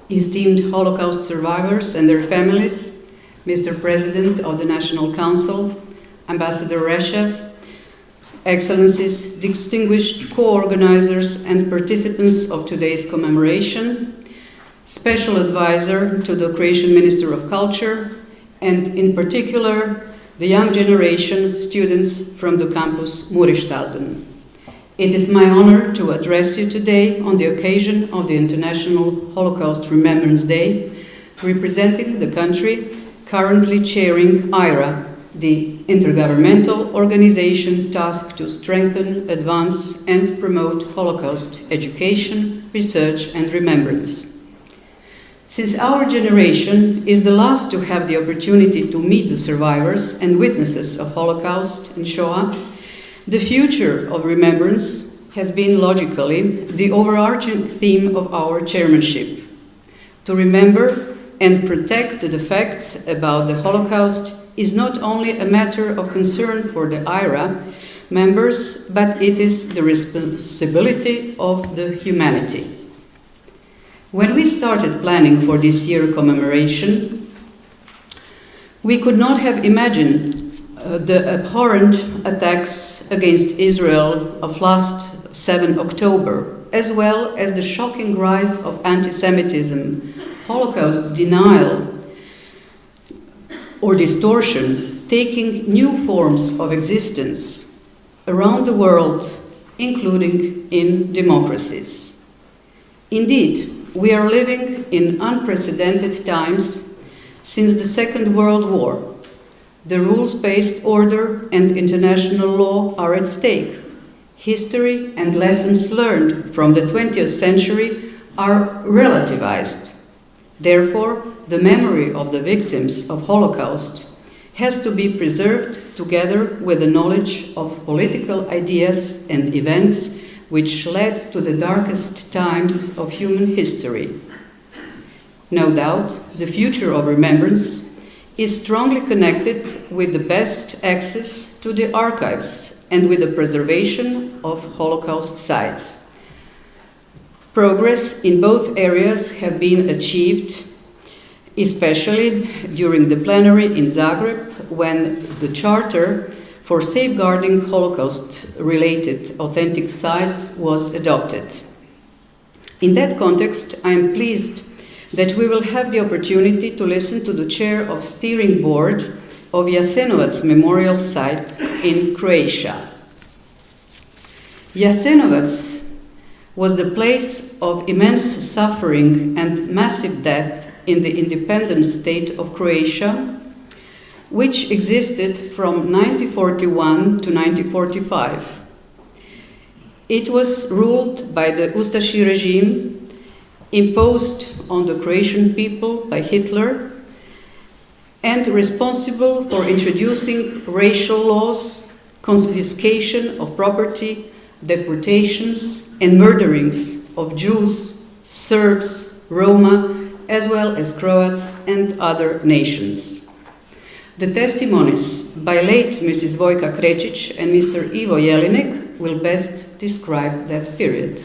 esteemed Holocaust survivors and their families, Mr. President of the National Council, Ambassador Reshev, Excellencies, distinguished co-organizers and participants of today's commemoration, Special Advisor to the Croatian Minister of Culture, and in particular, the young generation students from the campus Muristalden. It is my honor to address you today on the occasion of the International Holocaust Remembrance Day, representing the country currently chairing IHRD, the intergovernmental organization tasked to strengthen, advance, and promote Holocaust education, research, and remembrance. Since our generation is the last to have the opportunity to meet the survivors and witnesses of Holocaust and Shoah, the future of remembrance has been logically the overarching theme of our chairmanship. To remember and protect the facts about the Holocaust is not only a matter of concern for the IHRD members, but it is the responsibility of the humanity. When we started planning for this year's commemoration, we could not have imagined the abhorrent attacks against Israel of last 7 October, as well as the shocking rise of anti-Semitism, Holocaust denial, or distortion, taking new forms of existence around the world, including in democracies. Indeed, we are living in unprecedented times since the Second World War. The rules-based order and international law are at stake. History and lessons learned from the 20th century are relativized. Therefore, the memory of the victims of Holocaust has to be preserved together with the knowledge of political ideas and events which led to the darkest times of human history. No doubt, the future of remembrance is strongly connected with the best access to the archives and with the preservation of Holocaust sites. Progress in both areas have been achieved, especially during the plenary in Zagreb, when the Charter for Safeguarding Holocaust-related authentic sites was adopted. In that context, I am pleased that we will have the opportunity to listen to the chair of steering board of Jasenovac Memorial Site in Croatia. Jasenovac was the place of immense suffering and massive death in the independent state of Croatia, which existed from 1941 to 1945. It was ruled by the Ustashi regime, imposed on the Croatian people by Hitler, and responsible for introducing racial laws, confiscation of property, deportations, and murderings of Jews, Serbs, Roma, as well as Croats and other nations. The testimonies by late Mrs. Vojka Krečić and Mr. Ivo Jelinek will best describe that period.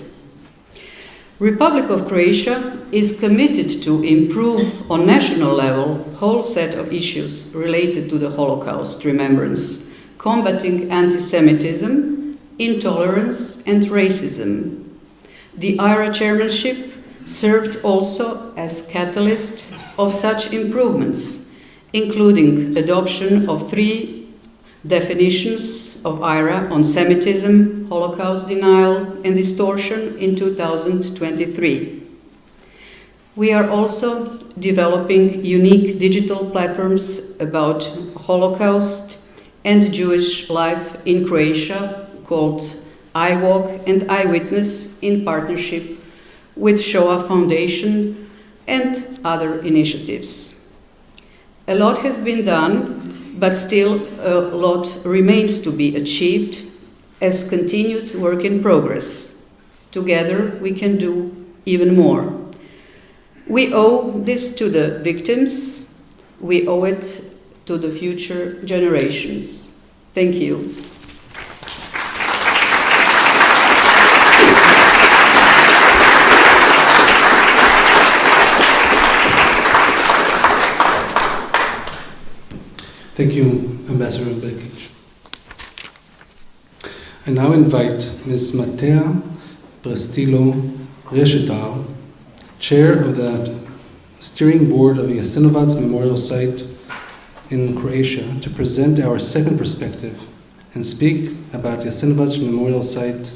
Republic of Croatia is committed to improve on national level a whole set of issues related to the Holocaust remembrance, combating anti-Semitism, intolerance and racism. The IHRD chairmanship served also as catalyst of such improvements, including adoption of 3 definitions of IHRD on Semitism, Holocaust denial, and distortion in 2023. We are also developing unique digital platforms about Holocaust and Jewish life in Croatia called iWalk and iWitness in partnership with Shoah Foundation and other initiatives. A lot has been done, but still a lot remains to be achieved as continued work in progress. Together we can do even more. We owe this to the victims, we owe it to the future generations. Thank you. Thank you, Ambassador Bekic. I now invite Ms. Matea Brestilo-Reshetar, Chair of the Steering Board of the Jasenovac Memorial Site in Croatia, to present our second perspective and speak about the Jasenovac Memorial Site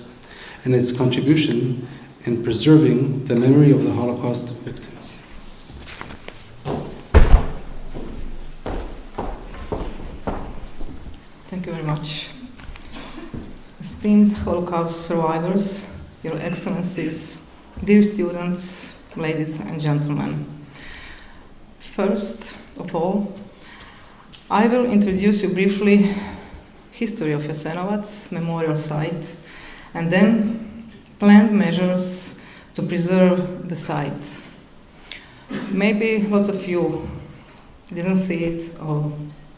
and its contribution in preserving the memory of the Holocaust victims. Thank you very much. Esteemed Holocaust survivors, Your Excellencies, dear students, ladies and gentlemen. First of all, I will introduce you briefly history of Jasenovac Memorial Site and then planned measures to preserve the site. Maybe lots of you didn't see it or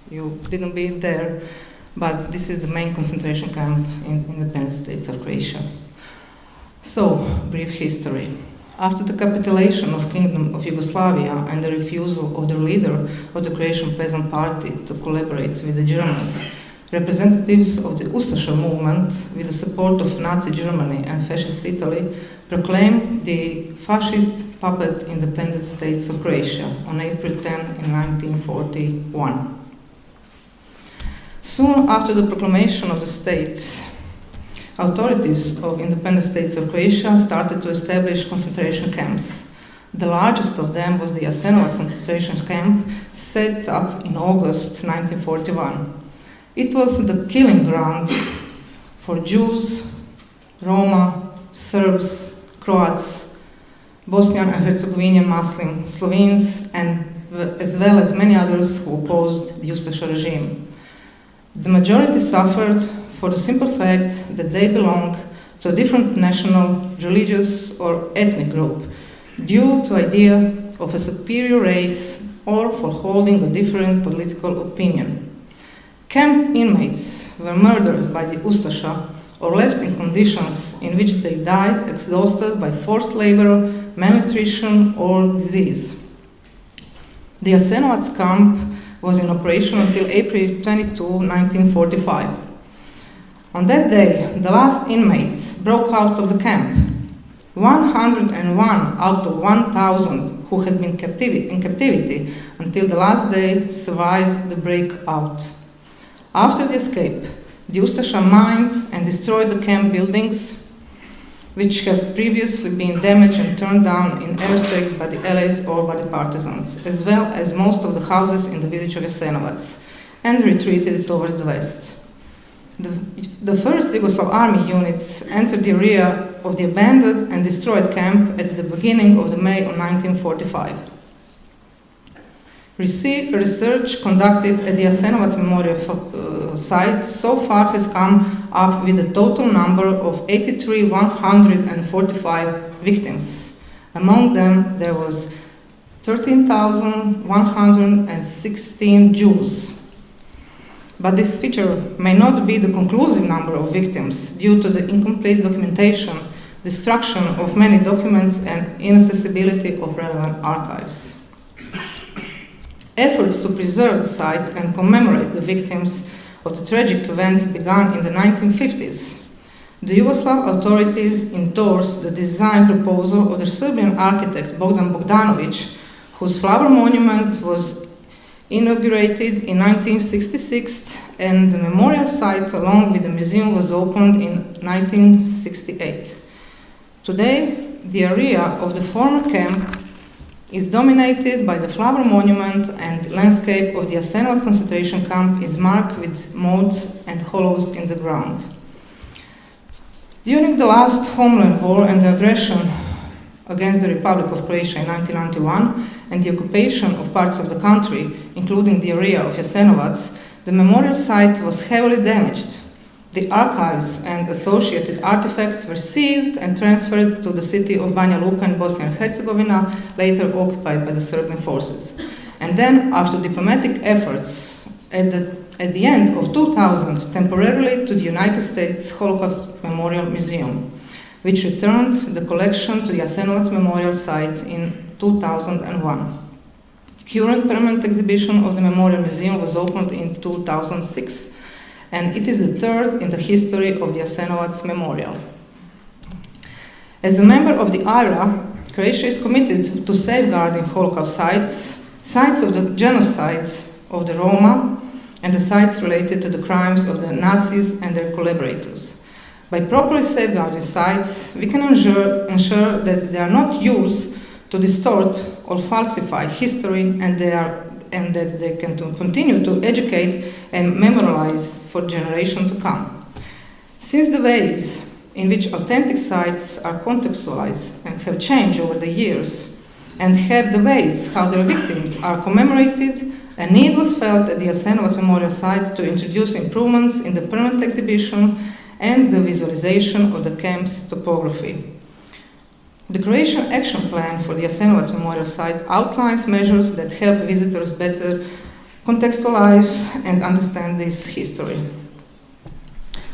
you didn't be there, but this is the main concentration camp in the independent states of Croatia. So, brief history. After the capitulation of Kingdom of Yugoslavia and the refusal of the leader of the Croatian Peasant Party to collaborate with the Germans, representatives of the Ustasha movement, with the support of Nazi Germany and Fascist Italy, proclaimed the fascist puppet independent states of Croatia on April 10 in 1941. Soon after the proclamation of the state, authorities of independent states of Croatia started to establish concentration camps. The largest of them was the Jasenovac concentration camp, set up in August 1941. It was the killing ground for Jews, Roma, Serbs, Croats, Bosnian and Herzegovinian Muslim, Slovenes, and as well as many others who opposed the Ustasha regime. The majority suffered for the simple fact that they belong to a different national, religious, or ethnic group due to idea of a superior race or for holding a different political opinion. Camp inmates were murdered by the Ustasha or left in conditions in which they died exhausted by forced labor, malnutrition, or disease. The Jasenovac camp was in operation until April 22, 1945. On that day, the last inmates broke out of the camp. 101 out of 1,000 who had been in captivity until the last day survived the breakout. After the escape, the Ustasha mined and destroyed the camp buildings, which had previously been damaged and turned down in airstrikes by the Allies or by the partisans, as well as most of the houses in the village of Jasenovac, and retreated towards the west. The first Yugoslav army units entered the area of the abandoned and destroyed camp at the beginning of May of 1945. Research conducted at the Jasenovac Memorial Site so far has come up with a total number of 83,145 victims. Among them, there was 13,116 Jews. But this figure may not be the conclusive number of victims due to the incomplete documentation, destruction of many documents, and inaccessibility of relevant archives. Efforts to preserve the site and commemorate the victims of the tragic events began in the 1950s. The Yugoslav authorities endorsed the design proposal of the Serbian architect Bogdan Bogdanović, whose flower monument was inaugurated in 1966, and the memorial site along with the museum was opened in 1968. Today, the area of the former camp is dominated by the flower monument, and the landscape of the Jasenovac concentration camp is marked with moats and hollows in the ground. During the last homeland war and the aggression against the Republic of Croatia in 1991 and the occupation of parts of the country, including the area of Jasenovac, the memorial site was heavily damaged. The archives and associated artifacts were seized and transferred to the city of Banja Luka in Bosnia and Herzegovina, later occupied by the Serbian forces. And then, after diplomatic efforts, at the end of 2000, temporarily to the United States Holocaust Memorial Museum, which returned the collection to the Jasenovac Memorial Site in 2001. Current permanent exhibition of the Memorial Museum was opened in 2006, and it is the third in the history of the Jasenovac Memorial. As a member of the IHRD, Croatia is committed to safeguarding Holocaust sites of the genocide of the Roma, and the sites related to the crimes of the Nazis and their collaborators. By properly safeguarding sites, we can ensure that they are not used to distort or falsify history, and that they can continue to educate and memorialize for generations to come. Since the ways in which authentic sites are contextualized and have changed over the years, and have the ways how their victims are commemorated, a need was felt at the Jasenovac Memorial Site to introduce improvements in the permanent exhibition and the visualization of the camp's topography. The Croatian Action Plan for the Jasenovac Memorial Site outlines measures that help visitors better contextualize and understand this history.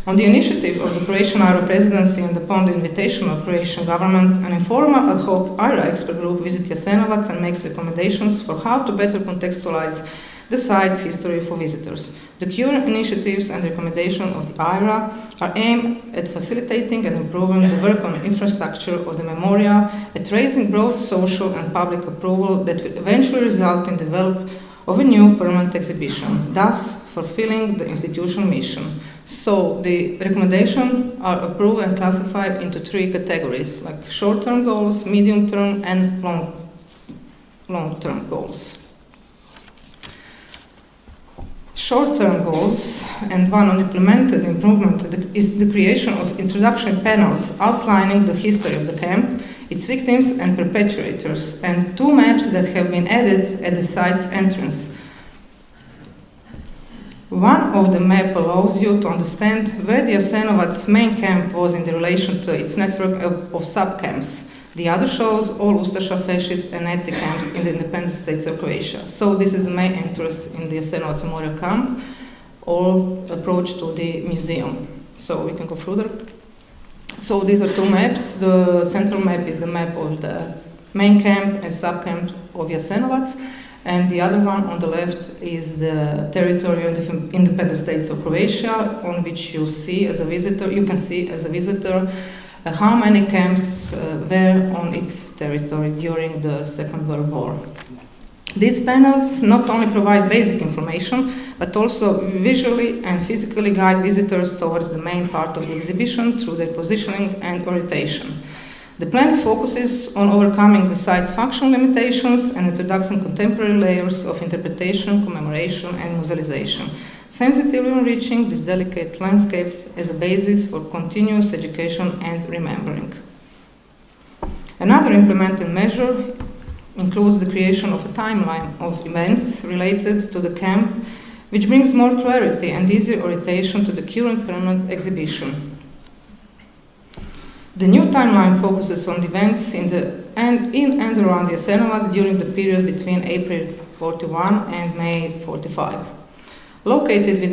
On the initiative of the Croatian IHRD Presidency and upon the invitation of Croatian government, an informal ad hoc IHRD expert group visits Jasenovac and makes recommendations for how to better contextualize the site's history for visitors. The current initiatives and recommendations of the IHRD are aimed at facilitating and improving the work on infrastructure of the memorial, at raising broad social and public approval that will eventually result in the development of a new permanent exhibition, thus fulfilling the institutional mission. So the recommendations are approved and classified into three categories, like short-term goals, medium-term, and long-term goals. Short-term goals, and one on implemented improvement, is the creation of introduction panels outlining the history of the camp, its victims and perpetrators, and 2 maps that have been added at the site's entrance. One of the maps allows you to understand where the Jasenovac's main camp was in relation to its network of sub-camps. The other shows all Ustaša, fascist, and Nazi camps in the independent states of Croatia. So this is the main entrance in the Jasenovac Memorial Camp, or approach to the museum. So we can go further. So these are 2 maps. The central map is the map of the main camp and sub-camp of Jasenovac, and the other one on the left is the territory of the independent states of Croatia, on which you see as a visitor, how many camps were on its territory during the Second World War. These panels not only provide basic information, but also visually and physically guide visitors towards the main part of the exhibition through their positioning and orientation. The plan focuses on overcoming the site's functional limitations and introducing contemporary layers of interpretation, commemoration, and musealization, sensitively enriching this delicate landscape as a basis for continuous education and remembering. Another implemented measure includes the creation of a timeline of events related to the camp, which brings more clarity and easier orientation to the current permanent exhibition. The new timeline focuses on events in and around the Jasenovac during the period between April 41 and May 45. Located within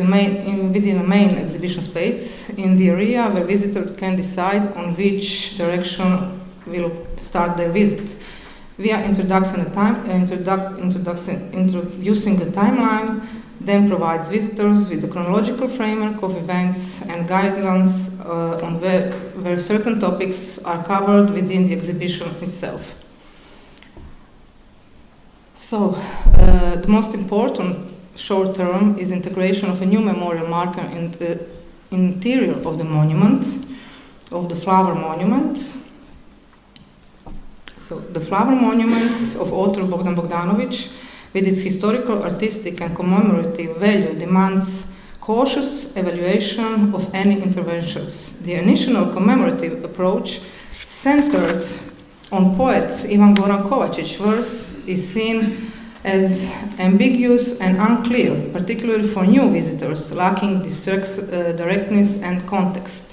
the main exhibition space, in the area where visitors can decide on which direction will start their visit. Via introducing a timeline, then provides visitors with the chronological framework of events and guidelines on where certain topics are covered within the exhibition itself. So, the most important short term is integration of a new memorial marker in the interior of the monument, of the flower monument. So, the flower monuments of author Bogdan Bogdanović, with its historical, artistic, and commemorative value, demands cautious evaluation of any interventions. The initial commemorative approach, centered on poet Ivan Goran Kovacic's verse, is seen as ambiguous and unclear, particularly for new visitors, lacking directness and context.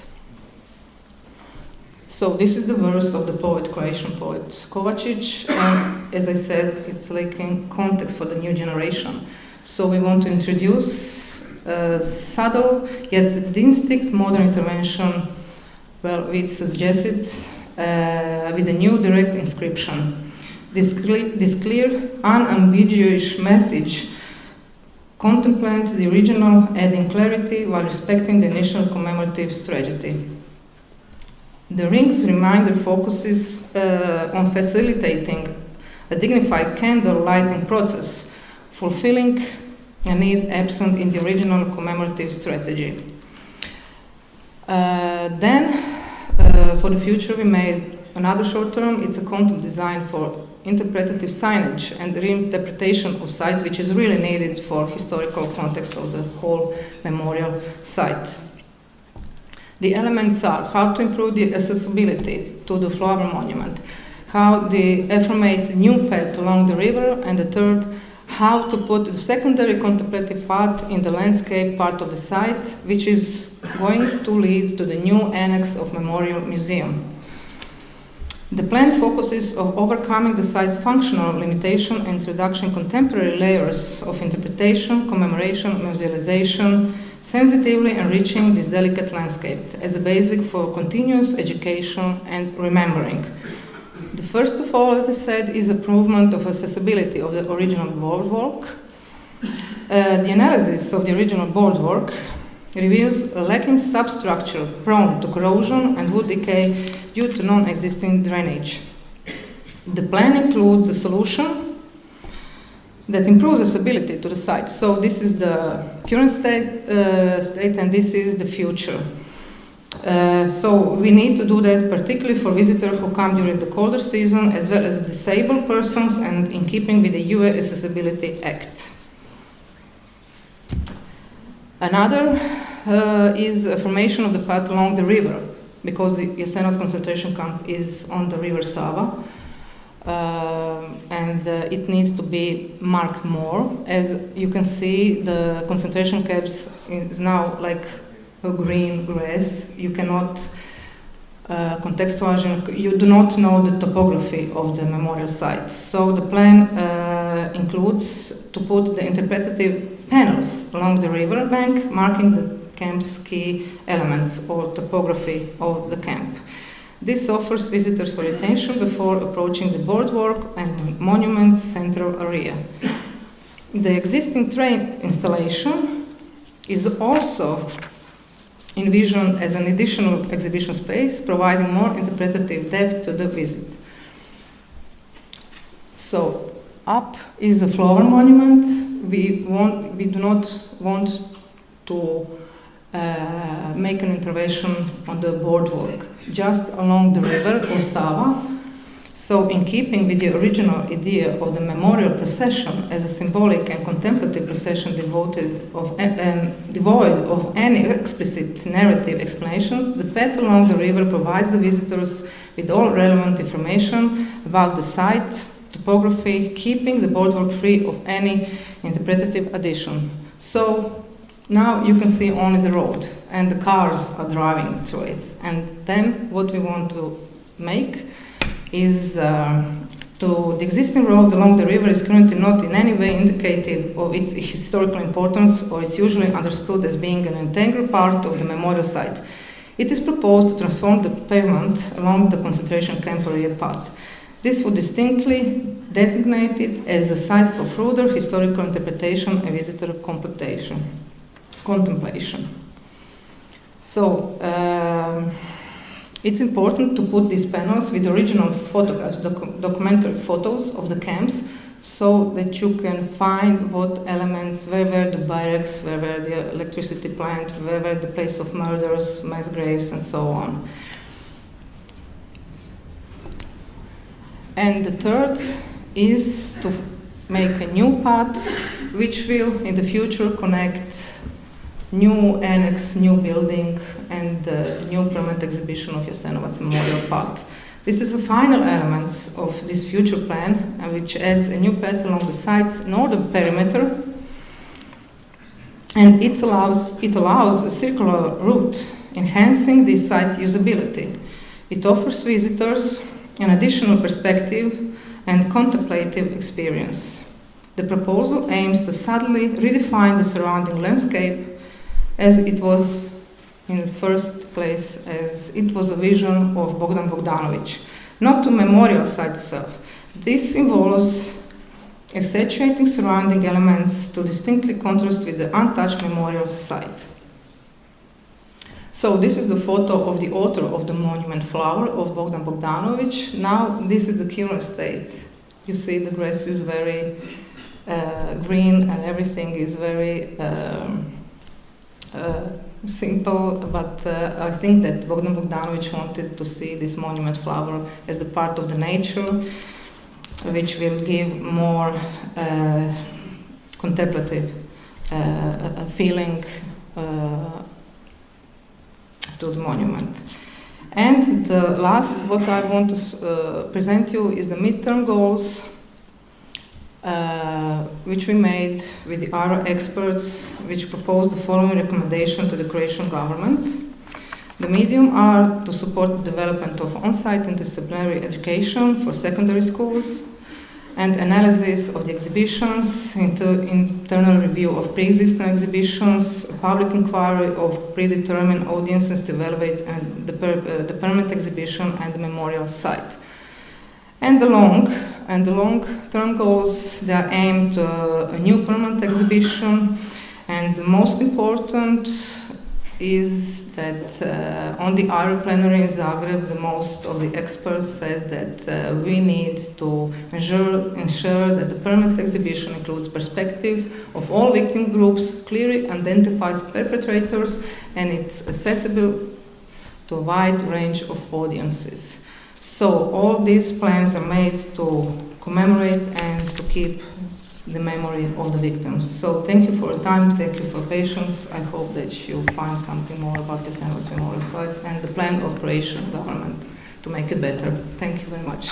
So this is the verse of the poet, Croatian poet Kovačić, and as I said, it's lacking context for the new generation. So we want to introduce a subtle yet distinct modern intervention, well, we suggested with a new direct inscription. This clear, unambiguous message contemplates the original, adding clarity while respecting the initial commemorative strategy. The ring's reminder focuses on facilitating a dignified candle lighting process, fulfilling a need absent in the original commemorative strategy. For the future, we made another short term. It's a concept design for interpretative signage and reinterpretation of site, which is really needed for historical context of the whole memorial site. The elements are how to improve the accessibility to the flower monument, how to affirmate new path along the river, and the third, how to put the secondary contemplative part in the landscape part of the site, which is going to lead to the new annex of Memorial Museum. The plan focuses on overcoming the site's functional limitation and introduction contemporary layers of interpretation, commemoration, musealization, sensitively enriching this delicate landscape as a basic for continuous education and remembering. The first of all, as I said, is improvement of accessibility of the original boardwalk. The analysis of the original boardwalk reveals a lacking substructure prone to corrosion and wood decay due to non-existing drainage. The plan includes a solution that improves accessibility to the site. So this is the current state and this is the future. So we need to do that particularly for visitors who come during the colder season, as well as disabled persons, and in keeping with the UE Accessibility Act. Another is a formation of the path along the river, because the Jasenovac concentration camp is on the river Sava, and it needs to be marked more. As you can see, the concentration camps is now like a green grass. You cannot contextualize, you do not know the topography of the memorial site. So the plan includes to put the interpretative panels along the river bank, marking the camp's key elements or topography of the camp. This offers visitors orientation before approaching the boardwalk and monument's central area. The existing train installation is also envisioned as an additional exhibition space, providing more interpretative depth to the visit. So, up is a flower monument. We do not want to make an intervention on the boardwalk, just along the river or Sava. So, in keeping with the original idea of the memorial procession as a symbolic and contemplative procession devoid of any explicit narrative explanations, the path along the river provides the visitors with all relevant information about the site, topography, keeping the boardwalk free of any interpretative addition. So now you can see only the road and the cars are driving through it. And then what we want to make is the existing road along the river is currently not in any way indicative of its historical importance, or it's usually understood as being an integral part of the memorial site. It is proposed to transform the pavement along the concentration camp area path. This would distinctly designate it as a site for further historical interpretation and visitor contemplation. So, it's important to put these panels with original photographs, documentary photos of the camps, so that you can find what elements, where were the barracks, where were the electricity plant, where were the place of murders, mass graves, and so on. And the third is to make a new path, which will in the future connect new annex, new building, and new permanent exhibition of Jasenovac's memorial path. This is the final elements of this future plan, which adds a new path along the site's northern perimeter, and it allows a circular route, enhancing the site usability. It offers visitors an additional perspective and contemplative experience. The proposal aims to subtly redefine the surrounding landscape, as it was in the first place, as it was a vision of Bogdan Bogdanovic, not to memorial site itself. This involves accentuating surrounding elements to distinctly contrast with the untouched memorial site. So this is the photo of the author of the monument flower, of Bogdan Bogdanovic. Now this is the current state. You see the grass is very green and everything is very simple, but I think that Bogdan Bogdanovic wanted to see this monument flower as the part of the nature, which will give more contemplative feeling to the monument. And the last, what I want to present you is the midterm goals, which we made with the ARA experts, which proposed the following recommendation to the Croatian government. The medium are to support the development of on-site interdisciplinary education for secondary schools, and analysis of the exhibitions, internal review of pre-existing exhibitions, public inquiry of predetermined audiences to evaluate the permanent exhibition and the memorial site. And the long-term goals, they are aimed at a new permanent exhibition, and the most important is that on the ARA plenary in Zagreb, the most of the experts says that we need to ensure that the permanent exhibition includes perspectives of all victim groups, clearly identifies perpetrators, and it's accessible to a wide range of audiences. So all these plans are made to commemorate and to keep the memory of the victims. So thank you for your time, thank you for your patience. I hope that you find something more about the Jasenovac Memorial Site and the plan of Croatian government to make it better. Thank you very much.